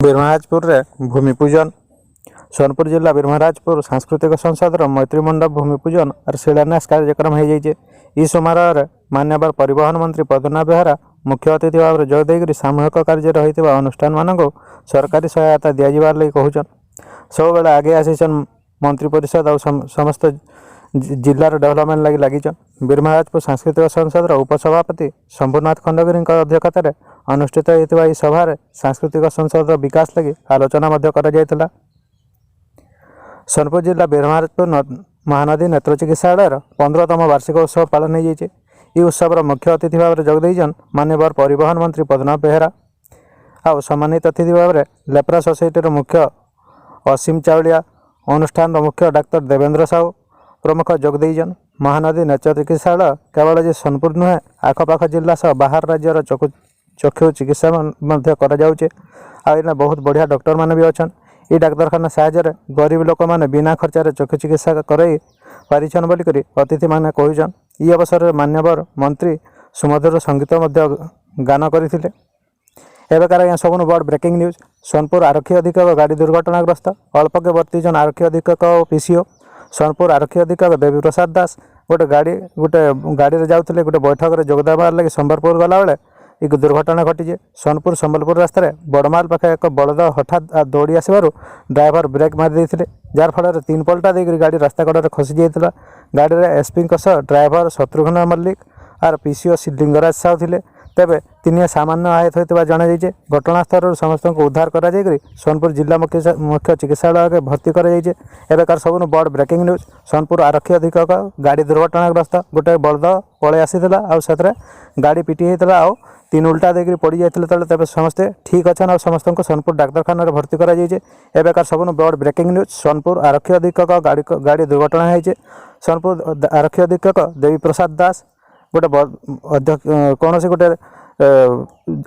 बीरमहाराजपुर रे भूमि पूजन। सोनपुर जिला बीरमहाराजपुर सांस्कृतिक संसद मैत्री मंडप भूमि पूजन और शिलान्यास कार्यक्रम हो जाए। इस समारोह मान्यवर परिवहन मंत्री पद्मनाभ बेहरा मुख्य अतिथि भाव में जोगदेक सामूहिक कार्य रही अनुष्ठान मान सरकारी सहायता दिजार लगे कहून। सब बेले आगे आसीचन मंत्री परिषद और समस्त जिलार डेभलपमेंट लगी लगी। बीरमहाराजपुर सांस्कृतिक संसद उपसभापति शंभुनाथ खंडगिरी अध्यक्षता अनुष्ठित होता सभा सांस्कृतिक संसद विकास लगी आलोचना कर। सोनपुर जिला बीरमहाराजपुर महानदी नेत्र चिकित्सालय 15तम वार्षिक उत्सव पालन हो जाए। यह उत्सव मुख्य अतिथि भाव में जोगदेन मान्यवर परिवहन मंत्री पद्मनाभ बेहरा आ सम्मानित अतिथि भाव में लेप्रा सोसाइटी मुख्य असीम चावलिया, अनुष्ठान मुख्य डाक्टर देवेंद्र साहू प्रमुख जोगदेन। महानदी नेत्र चिकित्सालय केवल जे सोनपुर नुहे आखपाख जिला सह बाहर राज्यर चक्षु चिकित्सा बहुत बढ़िया डॉक्टर मान भी अच्छा। ये डाक्तखाना साहाय्य गरीब लोक मैंने बिना खर्चार चक्षु चिकित्सा कराई पारिछन बोलिक अतिथि मैंने कहन। ये अवसर में मान्यवर मंत्री सुमधुर संगीत गान करते। एवकार आज्ञा सबुन बड़ ब्रेकिंग न्यूज। सोनपुर आरक्षी अधीक्षक गाड़ी दुर्घटनाग्रस्त अल्पके वर्तीजन आरक्षी अधीक्षक और पीसीओ। सोनपुर आरक्षी अधीक्षक देवी प्रसाद दास गोटे गाड़ी जाते गोटे बैठक में जोगदेवार लगे संबलपुर गला बेले एक दुर्घटना घटी। सोनपुर संबलपुर रास्त बड़माल पाखे एक बलद हठात दौड़ी आसवर ड्राइवर ब्रेक मारी जार फल 3 पलटा देकर गाड़ी रास्ता कड़े खसी जाता। गाड़ी में एसपी ड्राइवर शत्रुघ्न मल्लिक और पीसीओ लिंगराज साहू थे। तेबे तीन सामान्य आहत होता जणाई। घटनास्थल समस्त को उद्धार कर सोनपुर जिला मुख्य चिकित्सालय के भर्ती कर सबुन बड़ ब्रेकिंग न्यूज। सोनपुर आरक्षी अधीक्षक गाड़ी दुर्घटनाग्रस्त गोटे बलद पलि आसाला गाड़ी पिटी होता आ 3 उल्टा देकर पड़ जाते तेज समस्ते ठीक अच्छे और समस्त को सोनपुर डाक्तखाना भर्ती कर सबुन बड़ ब्रेकिंग न्यूज। सोनपुर आरक्षी अधीक्षक गाड़ी दुर्घटना होती। सोनपुर आरक्षी अधीक्षक देवी प्रसाद दास गोटे कौन से गोटे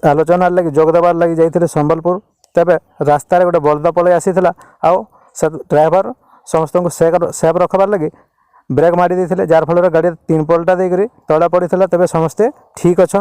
आलोचना लगी जोगदेवार लगी जाते संबलपुर। तेबे रास्तार गोटे बलद पलि आसाला ड्राइवर समस्त को सेफ रखबार लगी ब्रेक मारी जार फल गाड़ी 3 पलटा देकर तला पड़ी तेज समस्ते ठीक अच्छा।